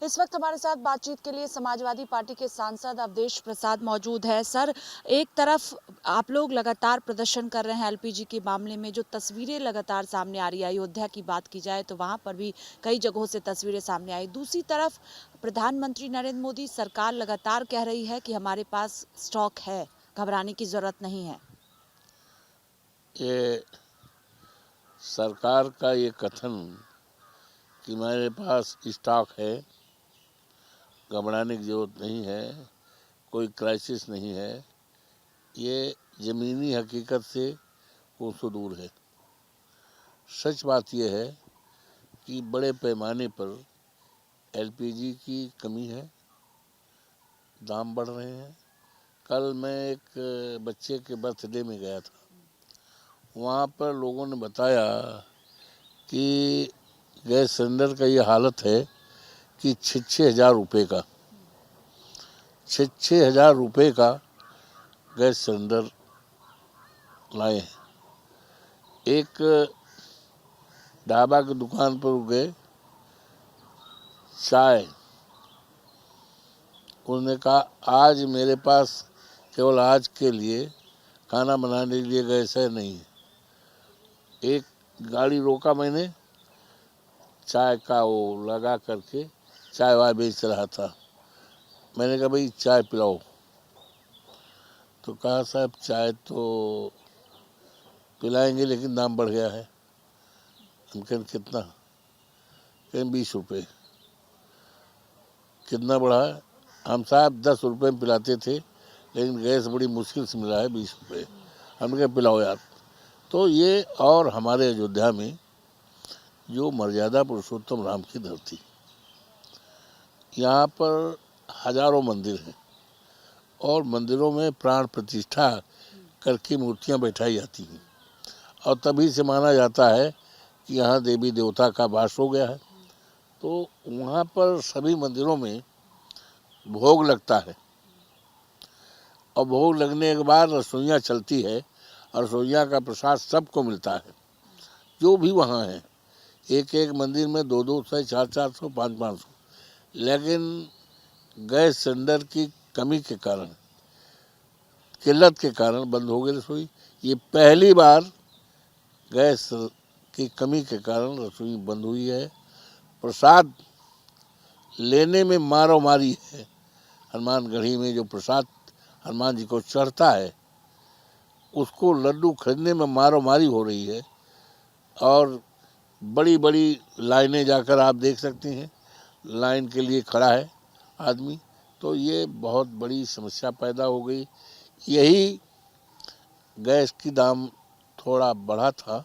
इस वक्त हमारे साथ बातचीत के लिए समाजवादी पार्टी के सांसद अवधेश प्रसाद मौजूद है। सर, एक तरफ आप लोग लगातार प्रदर्शन कर रहे हैं एलपीजी के मामले में, जो तस्वीरें लगातार सामने आ रही है, अयोध्या की बात की जाए तो वहां पर भी कई जगहों से तस्वीरें सामने आई। दूसरी तरफ प्रधानमंत्री नरेंद्र मोदी सरकार लगातार कह रही है कि हमारे पास स्टॉक है, घबराने की जरूरत नहीं है। ये सरकार का ये कथन कि मेरे पास स्टॉक है, घबराने की जरूरत नहीं है, कोई क्राइसिस नहीं है, ये ज़मीनी हकीकत से कोसों दूर है। सच बात यह है कि बड़े पैमाने पर एलपीजी की कमी है, दाम बढ़ रहे हैं। कल मैं एक बच्चे के बर्थडे में गया था, वहाँ पर लोगों ने बताया कि गैस सिलेंडर का ये हालत है कि 6,000 रुपये का 6,000 रुपये का गैस सिलेंडर लाए हैं। एक ढाबा की दुकान पर गए, चाय, उसने कहा आज मेरे पास केवल आज के लिए खाना बनाने के लिए गैस है नहीं। एक गाड़ी रोका मैंने, चाय का वो लगा करके चाय वाय बेच रहा था। मैंने कहा भाई चाय पिलाओ, तो कहा साहब चाय तो पिलाएंगे लेकिन दाम बढ़ गया है। हम कहें कितना? कहें 20 रुपये। कितना बढ़ा है? हम साहब 10 रुपये में पिलाते थे, लेकिन गैस बड़ी मुश्किल से मिला है 20 रुपये। हमने कहा पिलाओ यार। तो ये, और हमारे अयोध्या में जो मर्यादा पुरुषोत्तम राम की धरती, यहाँ पर हजारों मंदिर हैं और मंदिरों में प्राण प्रतिष्ठा करके मूर्तियाँ बैठाई जाती हैं और तभी से माना जाता है कि यहाँ देवी देवता का वास हो गया है। तो वहाँ पर सभी मंदिरों में भोग लगता है और भोग लगने के बाद रसोइयाँ चलती है और रसोइयाँ का प्रसाद सबको मिलता है, जो भी वहाँ है। एक एक मंदिर में 200, 400, 500। लेकिन गैस सिलेंडर की कमी के कारण, किल्लत के कारण बंद हो गई रसोई। ये पहली बार गैस की कमी के कारण रसोई बंद हुई है। प्रसाद लेने में मारो मारी है। हनुमानगढ़ी में जो प्रसाद हनुमान जी को चढ़ता है, उसको लड्डू खरीदने में मारो मारी हो रही है और बड़ी बड़ी लाइनें जाकर आप देख सकते हैं, लाइन के लिए खड़ा है आदमी। तो ये बहुत बड़ी समस्या पैदा हो गई। यही गैस की दाम थोड़ा बढ़ा था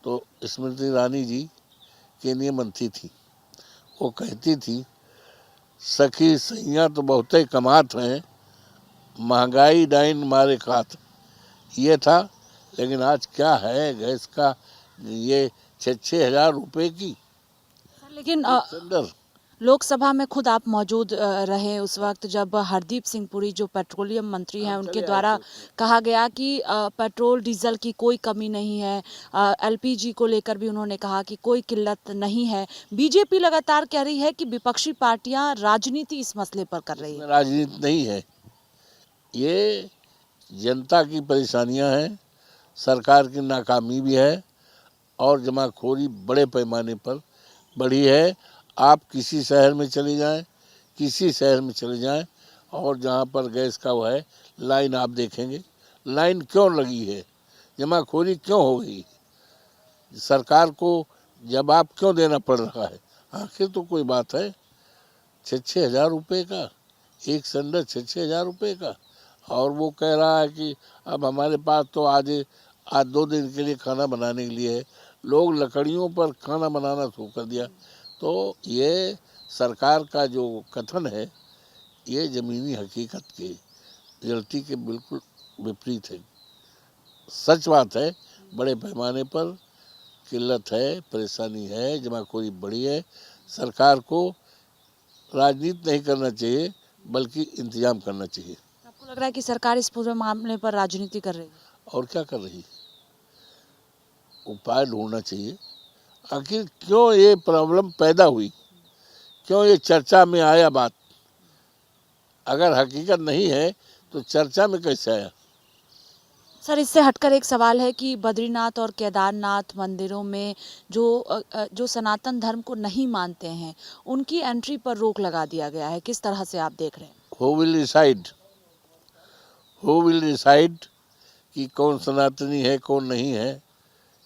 तो स्मृति ईरानी जी केंद्रीय मंत्री थी, वो कहती थी सखी सैया तो बहुत ही कमात हैं, महंगाई डाइन मारे खात। ये था। लेकिन आज क्या है गैस का, ये 6,000 रुपये की लेकिन सिलेंडर। लोकसभा में खुद आप मौजूद रहे उस वक्त जब हरदीप सिंह पुरी जो पेट्रोलियम मंत्री हैं, उनके द्वारा कहा गया कि पेट्रोल डीजल की कोई कमी नहीं है। एलपीजी को लेकर भी उन्होंने कहा कि कोई किल्लत नहीं है। बीजेपी लगातार कह रही है कि विपक्षी पार्टियां राजनीति इस मसले पर कर रही है। राजनीति नहीं है, ये जनता की परेशानियां हैं, सरकार की नाकामी भी है और जमाखोरी बड़े पैमाने पर बढ़ी है। आप किसी शहर में चले जाएं, किसी शहर में चले जाएं और जहां पर गैस का वो है, लाइन आप देखेंगे। लाइन क्यों लगी है? जमाखोरी क्यों हो गई? सरकार को जवाब क्यों देना पड़ रहा है? आखिर तो कोई बात है। 6,000 रुपये का एक सिलेंडर, 6,000 रुपये का, और वो कह रहा है कि अब हमारे पास तो आज 2 दिन के लिए खाना बनाने के लिए है। लोग लकड़ियों पर खाना बनाना शुरू कर दिया। तो ये सरकार का जो कथन है, ये ज़मीनी हकीकत के, रियलिटी के बिल्कुल विपरीत है। सच बात है, बड़े पैमाने पर किल्लत है, परेशानी है, जमाखोरी बढ़ी है। सरकार को राजनीति नहीं करना चाहिए, बल्कि इंतजाम करना चाहिए। आपको लग रहा है कि सरकार इस पूरे मामले पर राजनीति कर रही है? और क्या कर रही? उपाय ढूंढना चाहिए। आखिर क्यों ये प्रॉब्लम पैदा हुई, क्यों ये चर्चा में आया बात? अगर हकीकत नहीं है तो चर्चा में कैसे आया? सर, इससे हटकर एक सवाल है कि बद्रीनाथ और केदारनाथ मंदिरों में जो सनातन धर्म को नहीं मानते हैं उनकी एंट्री पर रोक लगा दिया गया है। किस तरह से आप देख रहे हैं? Who will decide? Who will decide कि कौन सनातनी है कौन नहीं है?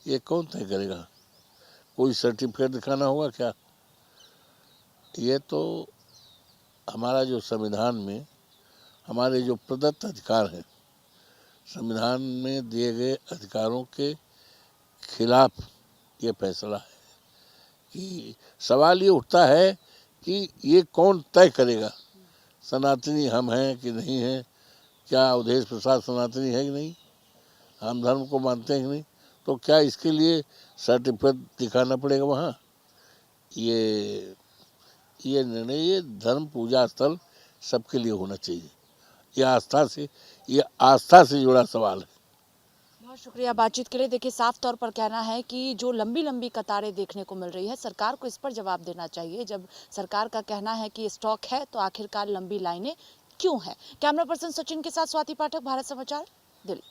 ये कौन तय करेगा? कोई सर्टिफिकेट दिखाना होगा क्या? ये तो हमारा जो संविधान में हमारे जो प्रदत्त अधिकार हैं, संविधान में दिए गए अधिकारों के खिलाफ ये फैसला है कि सवाल ये उठता है कि ये कौन तय करेगा सनातनी हम हैं कि नहीं हैं? क्या अवधेश प्रसाद सनातनी है कि नहीं? हम धर्म को मानते हैं कि नहीं? तो क्या इसके लिए सर्टिफिकेट दिखाना पड़ेगा वहाँ? ये निर्णय ये धर्म पूजा स्थल सबके लिए होना चाहिए। ये आस्था से जुड़ा सवाल है। बहुत शुक्रिया बातचीत के लिए। देखिए, साफ तौर पर कहना है कि जो लंबी लंबी कतारें देखने को मिल रही है, सरकार को इस पर जवाब देना चाहिए। जब सरकार का कहना है कि स्टॉक है तो आखिरकार लंबी लाइनें क्यों है? कैमरा पर्सन सचिन के साथ स्वाति पाठक, भारत समाचार, दिल्ली।